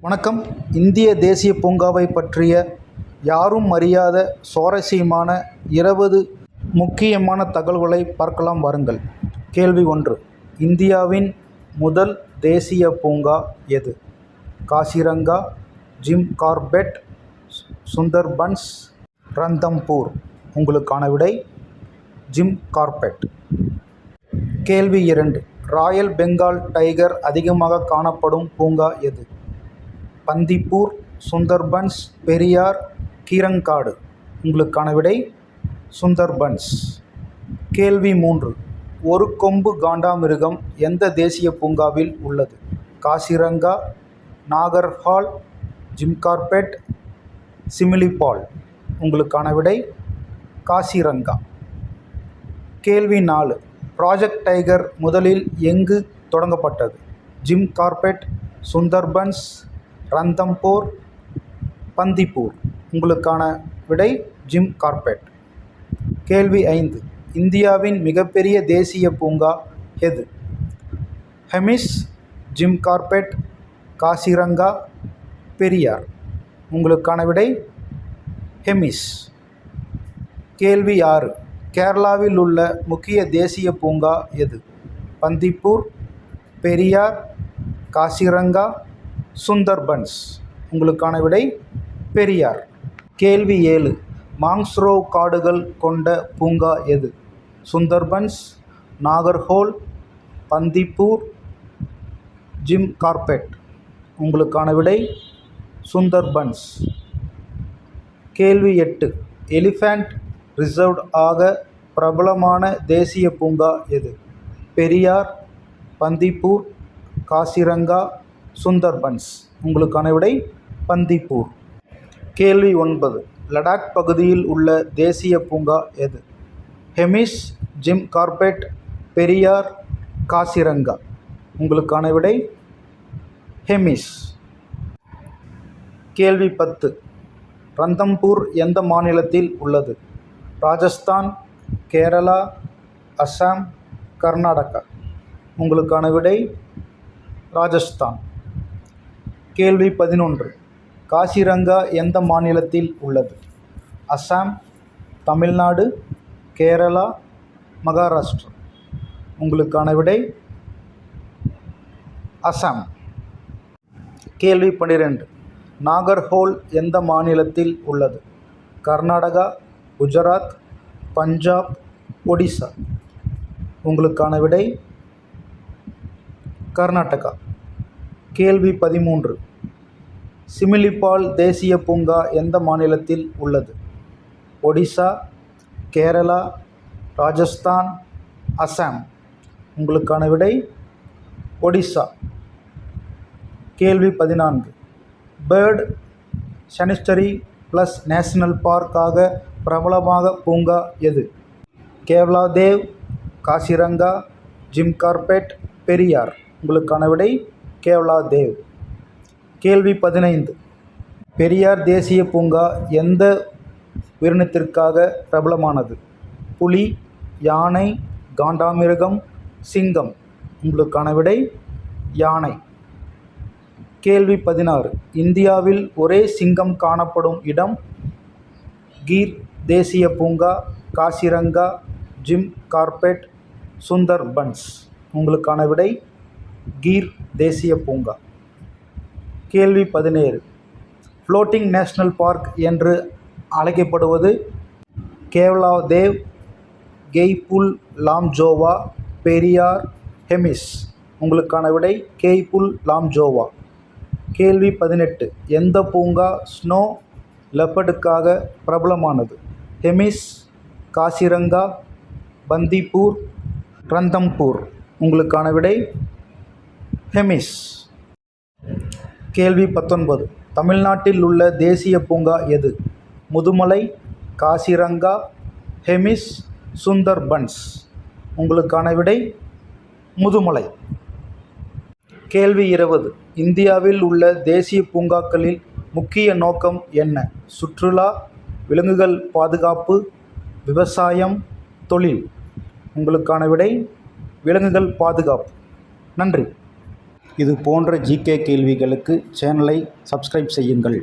வணக்கம். இந்திய தேசிய பூங்காவை பற்றிய யாரும் அறியாத சுவாரஸ்யமான 20 முக்கியமான தகவல்களை பார்க்கலாம் வாருங்கள். கேள்வி 1. இந்தியாவின் முதல் தேசிய பூங்கா எது? Kaziranga, Jim Corbett, Sundarbans, Ranthambore. உங்களுக்கான விடை ஜிம் கார்பெட். கேள்வி 2. ராயல் பெங்கால் டைகர் அதிகமாக காணப்படும் பூங்கா எது? பந்திப்பூர், சுந்தர்பன்ஸ், பெரியார், கீரங்காடு. உங்களுக்கான விடை சுந்தர்பன்ஸ். கேள்வி 3. ஒரு கொம்பு காண்டாமிருகம் எந்த தேசிய பூங்காவில் உள்ளது? Kaziranga, Nagarhole, Jim Corbett, Similipal. உங்களுக்கான விடை காசிரங்கா. கேள்வி 4. ப்ராஜெக்ட் டைகர் முதலில் எங்கு தொடங்கப்பட்டது? Jim Corbett, Sundarbans, Ranthambore, Bandipur. உங்களுக்கான விடை ஜிம் கார்பெட். கேள்வி 5. இந்தியாவின் மிகப்பெரிய தேசிய பூங்கா எது? Hemis, Jim Corbett, Kaziranga, Periyar. உங்களுக்கான விடை ஹெமிஸ். கேள்வி 6. கேரளாவில் உள்ள முக்கிய தேசிய பூங்கா எது? பந்திப்பூர், பெரியார், காசிரங்கா, சுந்தர்பன்ஸ். உங்களுக்கான விடை பெரியார். கேள்வி 7. மாங்ஸ்ரோவ் காடுகள் கொண்ட பூங்கா எது? Sundarbans, Nagarhole, Bandipur, Jim Corbett. உங்களுக்கான விடை சுந்தர்பன்ஸ். கேள்வி 8. எலிஃபண்ட் ரிசர்வ் ஆக பிரபலமான தேசிய பூங்கா எது? பெரியார், பந்திப்பூர், காசிரங்கா, சுந்தர்பன்ஸ். உங்களுக்கான விடை பந்திப்பூர். கேள்வி 9. லடாக் பகுதியில் உள்ள தேசிய பூங்கா எது? Hemis, Jim Corbett, Periyar, Kaziranga. உங்களுக்கான விடை ஹெமிஸ். கேள்வி 10. ரந்தம்பூர் எந்த மாநிலத்தில் உள்ளது? ராஜஸ்தான், கேரளா, அஸ்ஸாம், கர்நாடகா. உங்களுக்கான விடை ராஜஸ்தான். கேள்வி 11. காசிரங்கா எந்த மாநிலத்தில் உள்ளது? அஸ்ஸாம், தமிழ்நாடு, கேரளா, மகாராஷ்டிரா. உங்களுக்கான விடை அஸ்ஸாம். கேள்வி 12. நாகர்ஹோல் எந்த மாநிலத்தில் உள்ளது? கர்நாடகா, குஜராத், பஞ்சாப், ஒடிசா. உங்களுக்கான விடை கர்நாடகா. கேள்வி 13. சிமிலிபால் தேசிய பூங்கா எந்த மாநிலத்தில் உள்ளது? ஒடிசா, கேரளா, ராஜஸ்தான், அஸ்ஸாம். உங்களுக்கான விடை ஒடிசா. கேள்வி 14. பேர்ட் சான்ச்சுவரி ப்ளஸ் நேஷனல் பார்க்காக பிரபலமாக பூங்கா எது? கேவ்லாதேவ், காசிரங்கா, ஜிம் கார்பெட், பெரியார். உங்களுக்கான விடை கேவ்லாதேவ். கேள்வி 15. பெரியார் தேசிய பூங்கா எந்த உயிரினத்திற்காக பிரபலமானது? புலி, யானை, காண்டாமிருகம், சிங்கம். உங்களுக்கான விடை யானை. கேள்வி 16. இந்தியாவில் ஒரே சிங்கம் காணப்படும் இடம்? கீர் தேசிய பூங்கா, காசிரங்கா, ஜிம் கார்பெட், சுந்தர்பன்ஸ். உங்களுக்கான விடை கீர் தேசிய பூங்கா. கேள்வி 17. ஃப்ளோட்டிங் நேஷனல் பார்க் என்று அழைக்கப்படுவது? கேவ்லாதேவ், கெய்புல் லாம்ஜோவா, பெரியார், ஹெமிஸ். உங்களுக்கான விடை கெய்புல் லாம்ஜோவா. கேள்வி 18. எந்த பூங்கா ஸ்னோ லெப்பர்டுக்காக பிரபலமானது? ஹெமிஸ், காசிரங்கா, பந்திப்பூர், ரந்தம்பூர். உங்களுக்கான விடை ஹெமிஸ். கேள்வி 19. தமிழ்நாட்டில் உள்ள தேசிய பூங்கா எது? முதுமலை, காசிரங்கா, ஹெமிஸ், சுந்தர்பன்ஸ். உங்களுக்கான விடை முதுமலை. கேள்வி 20. இந்தியாவில் உள்ள தேசிய பூங்காக்களில் முக்கிய நோக்கம் என்ன? சுற்றுலா, விலங்குகள் பாதுகாப்பு, விவசாயம், தொழில். உங்களுக்கான விடை விலங்குகள் பாதுகாப்பு. நன்றி. இது போன்ற ஜிகே கேள்விகளுக்கு சேனலை சப்ஸ்கிரைப் செய்யுங்கள்.